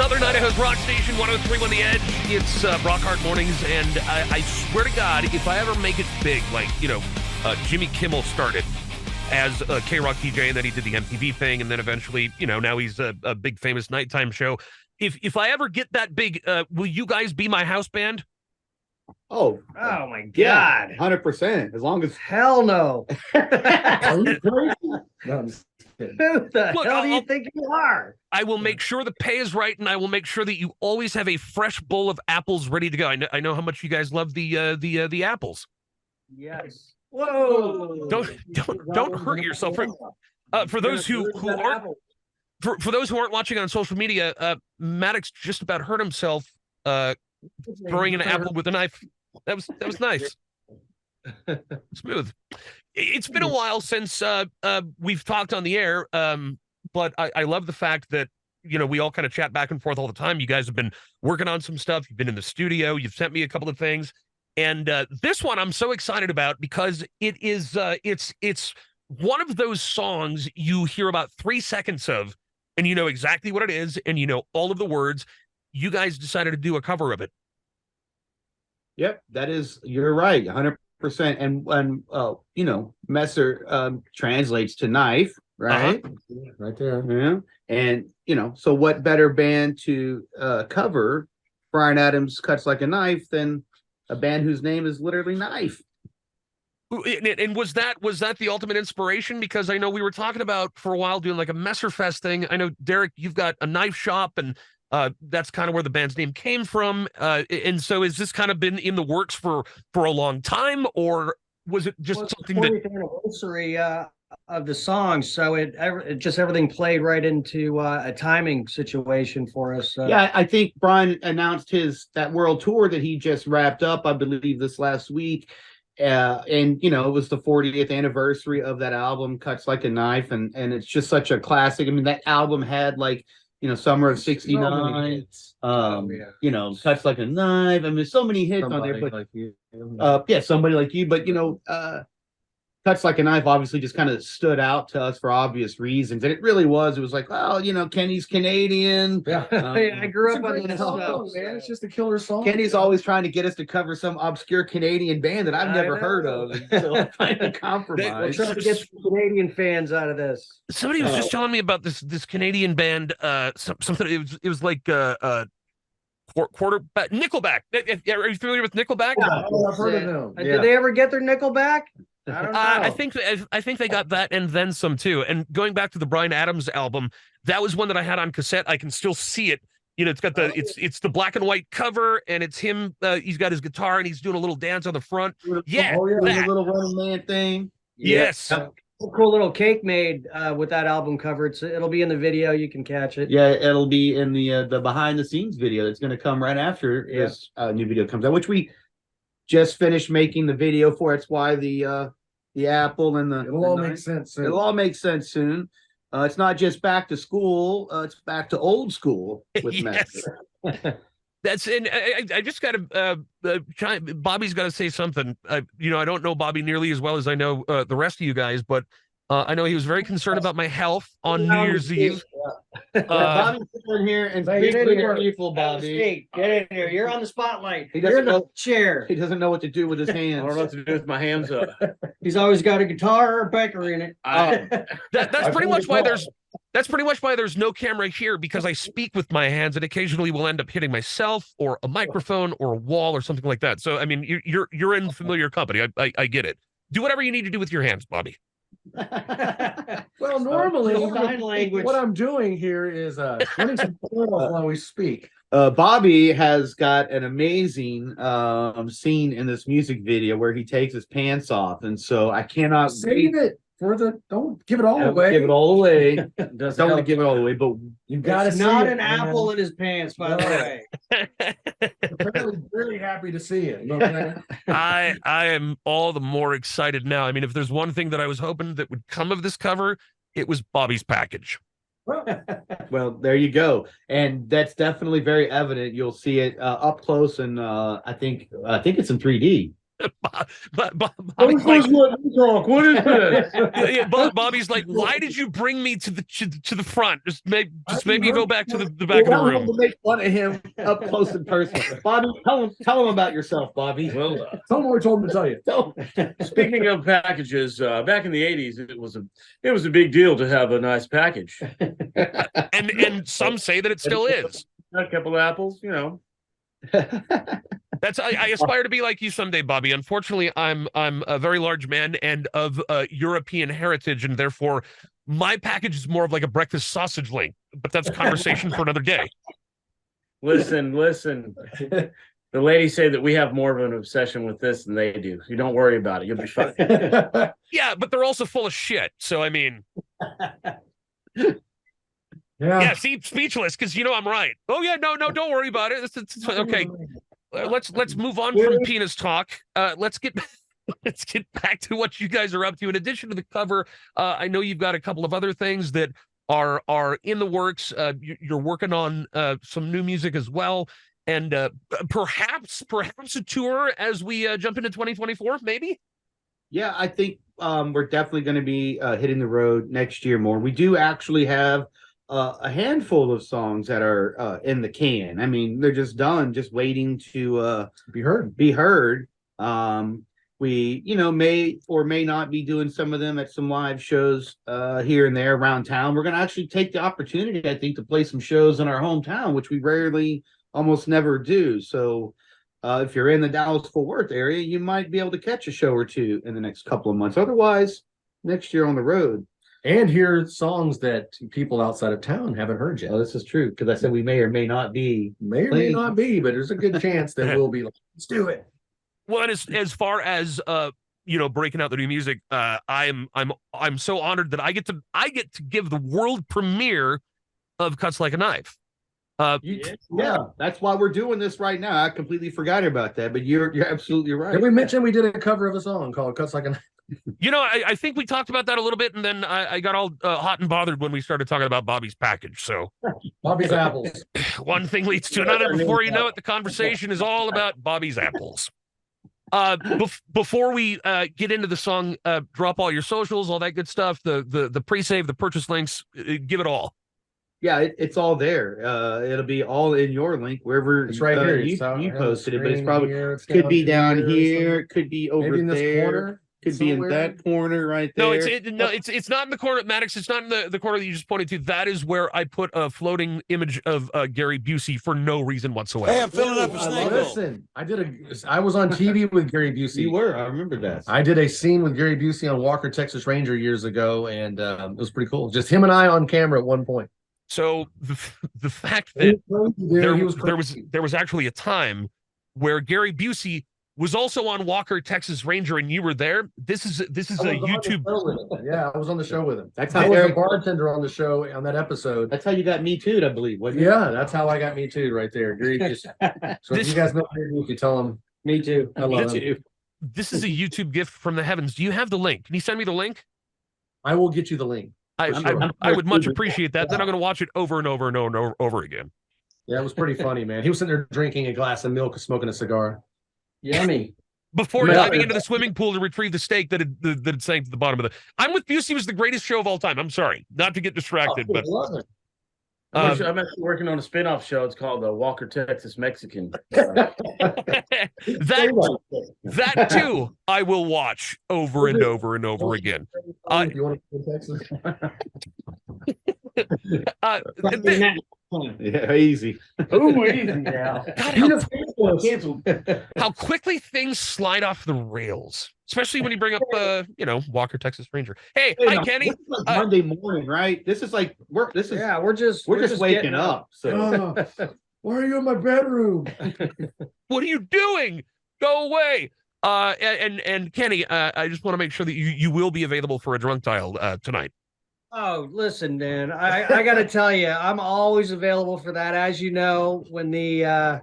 Southern Idaho's rock station, 103.1 The Edge. It's Broc Hard Mornings, and I swear to God, if I ever make it big, like, Jimmy Kimmel started as a K-Rock DJ, and then he did the MTV thing, and then eventually, now he's a big famous nighttime show. If I ever get that big, will you guys be my house band? Oh my God. yeah, 100%. As long as Hell no. Are you crazy? No, I'm just kidding. Who the Look, hell do you think you are? I will make sure the pay is right, and I will make sure that you always have a fresh bowl of apples ready to go. I know how much you guys love the apples. Yes. Whoa. Don't hurt yourself. For those who aren't for those who aren't watching on social media, Maddox just about hurt himself throwing an apple with a knife. That was nice. Smooth. It's been a while since we've talked on the air, but I love the fact that we all kind of chat back and forth all the time. You guys have been working on some stuff. You've been in the studio. You've sent me a couple of things, and this one I'm so excited about because it is it's one of those songs you hear about 3 seconds of, and you know exactly what it is, and you know all of the words. You guys decided to do a cover of it. Yep, you're right, 100%. And Messer translates to knife, right? Right there. Yeah. And so what better band to cover Bryan Adams' Cuts Like a Knife than a band whose name is literally Knife? And was that the ultimate inspiration? Because I know we were talking about for a while doing like a Messerfest thing. I know, Derek, you've got a knife shop, and that's kind of where the band's name came from. And so has this kind of been in the works for a long time, or was it just something that... 40th anniversary of the song, so it just everything played right into a timing situation for us. Yeah, I think Bryan announced that world tour that he just wrapped up, I believe, this last week. And it was the 40th anniversary of that album, Cuts Like a Knife, and it's just such a classic. I mean, that album had Summer of '69, Cuts Like a Knife. I mean, so many hits on there, but like you. Somebody Like You. But Cuts Like a Knife obviously just kind of stood out to us for obvious reasons, and it really was. It was like, Kenny's Canadian. Yeah, I grew up on this stuff, man. It's just a killer song. Kenny's always trying to get us to cover some obscure Canadian band that I've never heard of, so trying to compromise. We're trying to get some Canadian fans out of this. Somebody was just telling me about this Canadian band. Something. It was like quarterback Nickelback. Are you familiar with Nickelback? Yeah, I've heard of them. Did they ever get their Nickelback? I don't know. I think they got that and then some too. And going back to the Bryan Adams album, that was one that I had on cassette. I can still see it. It's got it's the black and white cover, and it's him. He's got his guitar and he's doing a little dance on the front. Yeah, the little running man thing. Yes. Yeah. Cool little cake made with that album cover. It'll be in the video. You can catch it. Yeah, it'll be in the behind the scenes video that's going to come right after this new video comes out, which we just finished making the video for. It's why the apple and it'll all make sense soon. It'll all make sense soon. It's not just back to school, it's back to old school with Messer. That's and I just got to Bobby's got to say something. I don't know Bobby nearly as well as I know the rest of you guys, but I know he was very concerned about my health on New Year's Eve. Bobby's in here and speak to your people, Bobby. Get in here. You're on the spotlight. You're in the chair. He doesn't know what to do with his hands. I don't know what to do with my hands up. He's always got a guitar or a baker in it. That's pretty much why there's no camera here, because I speak with my hands and occasionally will end up hitting myself or a microphone or a wall or something like that. So I mean, you're in familiar company. I get it. Do whatever you need to do with your hands, Bobby. Well, normally sign language. What I'm doing here is putting some portals while we speak. Bobby has got an amazing scene in this music video where he takes his save it for don't give it all away. Give it all away. Don't want to give it all away, but you got to not an apple in his pants, by the way. Apparently, really happy to see it. Okay? I am all the more excited now. I mean, if there's one thing that I was hoping that would come of this cover, it was Bobby's package. Well, there you go, and that's definitely very evident. You'll see it up close, and I think it's in 3D. Bobby's like, What is this? yeah, Bobby's like, why did you bring me to the front? Just make me go back to the back of the room. To make fun of him up close and personal. Bobby, tell him about yourself, Bobby. Well, tell him what we told him to tell you. Tell him. Speaking of packages, back in the '80s, it was a big deal to have a nice package. And some say that it still is. A couple of apples, you know. I aspire to be like you someday, Bobby. Unfortunately, I'm a very large man and of European heritage, and therefore my package is more of like a breakfast sausage link. But that's a conversation for another day. Listen. The ladies say that we have more of an obsession with this than they do. You don't worry about it. You'll be fine. Yeah, but they're also full of shit. So I mean, Yeah. see, speechless because I'm right. Oh yeah, no, don't worry about it. It's okay. Let's move on from penis talk. Let's get back to what you guys are up to. In addition to the cover, I know you've got a couple of other things that are in the works. You're working on some new music as well, and perhaps a tour as we jump into 2024. Maybe. Yeah, I think we're definitely going to be hitting the road next year more. We do actually have a handful of songs that are in the can. I mean, they're just done, just waiting to Be heard. be heard. We, may or may not be doing some of them at some live shows here and there around town. We're going to actually take the opportunity, I think, to play some shows in our hometown, which we rarely, almost never do. So if you're in the Dallas-Fort Worth area, you might be able to catch a show or two in the next couple of months. Otherwise, next year on the road. And hear songs that people outside of town haven't heard yet. Oh, this is true, because I said we may or may not be. May or may not be, but there's a good chance that we'll be like, let's do it. Well, and as far as breaking out the new music, I'm so honored that I get to give the world premiere of Cuts Like a Knife. Yeah, that's why we're doing this right now. I completely forgot about that, but you're absolutely right. Did we mention we did a cover of a song called Cuts Like a Knife? I think we talked about that a little bit, and then I got all hot and bothered when we started talking about Bobby's package. So Bobby's apples. one thing leads to another. Before you know it, the conversation is all about Bobby's apples. Before we get into the song, drop all your socials, all that good stuff, the pre-save, the purchase links, give it all. Yeah, it's all there. It'll be all in your link wherever It's right here. you posted it, but it's probably here, could be down here, it could be over maybe in this there, corner. could be in that corner right there. No, it's not in the corner, Maddox. It's not in the corner that you just pointed to. That is where I put a floating image of Gary Busey for no reason whatsoever. Hey, I'm filling up a snake hole. Listen, I was on TV with Gary Busey. You were, I remember that. I did a scene with Gary Busey on Walker, Texas Ranger years ago, and it was pretty cool. Just him and I on camera at one point. So the fact that He there was actually a time where Gary Busey was also on Walker, Texas Ranger, and you were there. This is a YouTube. Yeah, I was on the show with him. That's I how was Eric. a bartender on the show on that episode. That's how you got Me Too, I believe. Wasn't it? Yeah, that's how I got Me Too right there. Gary just, so if you guys know Gary, you tell him Me Too. I love him. This is a YouTube gift from the heavens. Do you have the link? Can you send me the link? I will get you the link. I would much appreciate that. Then I'm going to watch it over and over and over again. Yeah, it was pretty funny, man. He was sitting there drinking a glass of milk, smoking a cigar. Yummy. Before diving into the swimming pool to retrieve the steak that had sank to the bottom of the. I'm with Busey was the greatest show of all time. I'm sorry, not to get distracted, but I'm actually working on a spin-off show. It's called the Walker, Texas Mexican. that too I will watch over and over and over again. If you want to go to Texas. Yeah, easy. Oh, easy now. God, how quickly things slide off the rails, especially when you bring up Walker, Texas Ranger. Hey, hi Kenny. This is like Monday morning, right? This is like we're just waking up. So Why are you in my bedroom? What are you doing? Go away. And Kenny, I just want to make sure that you will be available for a drunk dial tonight. Oh, listen, man, I got to tell you, I'm always available for that. As you know, when the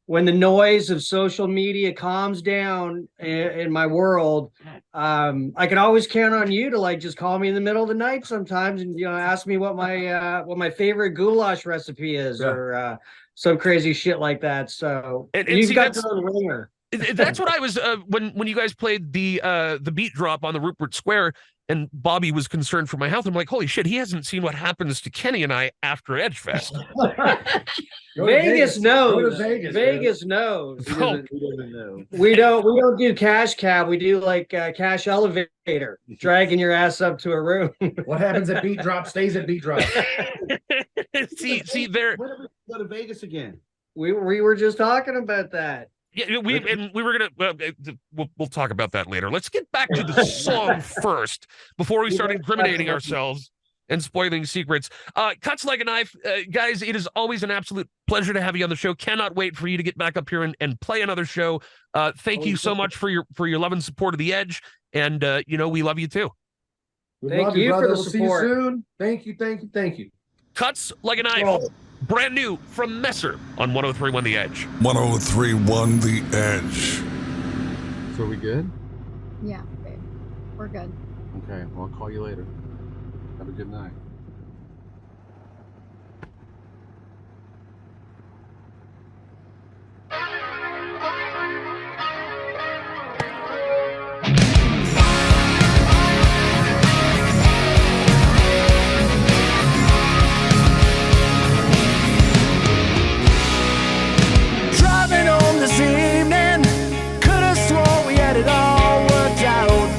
noise of social media calms down in my world, I can always count on you to just call me in the middle of the night sometimes and ask me what my favorite goulash recipe is or some crazy shit like that. So and you've see, got the ringer. That's what I was when you guys played the beat drop on the Rupert Square, and Bobby was concerned for my health. I'm like, holy shit, he hasn't seen what happens to Kenny and I after Edgefest. Vegas knows. Vegas, Vegas knows. He doesn't know. We don't do cash cab. We do like cash elevator, dragging your ass up to a room. What happens at beat drop stays at beat drop. see there. When are we go to Vegas again? We were just talking about that. Yeah, we were gonna. We'll talk about that later. Let's get back to the song first before we start incriminating ourselves and spoiling secrets. Cuts like a knife, guys. It is always an absolute pleasure to have you on the show. Cannot wait for you to get back up here and play another show. Thank you so much for your love and support of the Edge, and we love you too. Thank you for the We'll support. see you soon. Thank you. Cuts like a knife. Brand new from Messer on 103.1 The Edge. 103.1 The Edge. So are we good? Yeah, babe. We're good. Okay, well, I'll call you later. Have a good night. Driving home this evening, could have sworn we had it all worked out.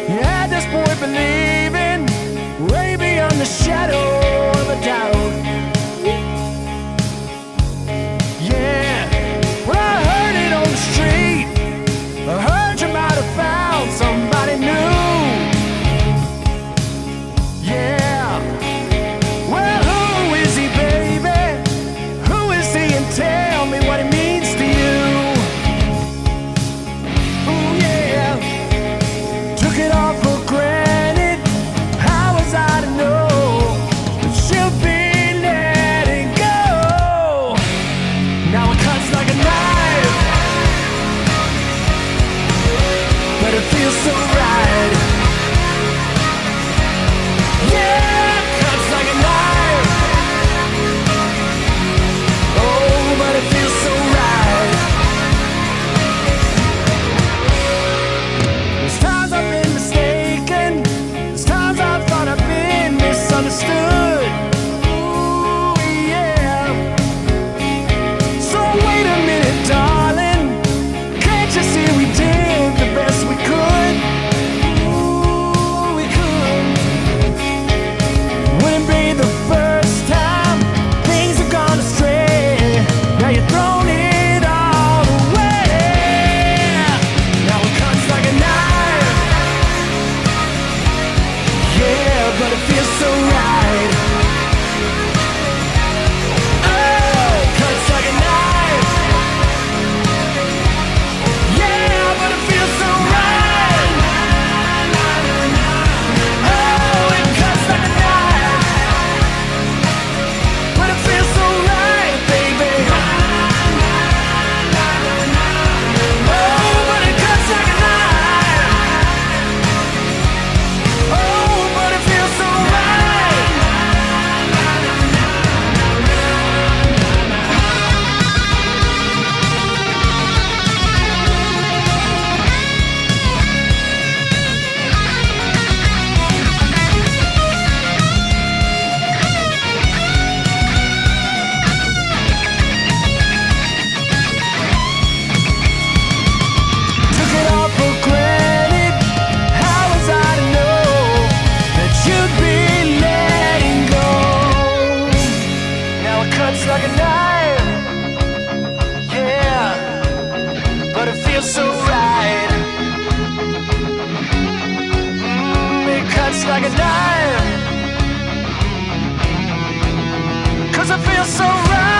You had this boy believing, way beyond the shadow of a doubt. Yeah, when I heard it on the street, I heard you might have found somebody new. Yeah, well, who is he, baby? Who is he, and tell me what he means to you? Ooh, yeah, took it all for granted. How was I to know that she'll be letting go? Now it cuts like a knife, but it feels so right. Yeah, it cuts like a knife. Oh, but it feels so right. There's times I've been mistaken. There's times I thought I've been misunderstood. Ooh, yeah. So wait a minute, darling. Can't you see we did the best we could? Ooh, we could. Wouldn't be the first time things have gone astray. Now you're throwing it all away. Now it cuts like a knife. Yeah, but it feels so right. Oh, it cuts like a knife. Yeah, but it feels so right. Oh, it cuts like a knife, but it feels so right, baby. Oh, but it cuts like a knife. Oh, but it feels so right. Took it all for granted. How was I to know that you'd be letting go? Now it cuts like a knife. Yeah, but it feels so right. It cuts like a knife, 'cause it feels so right.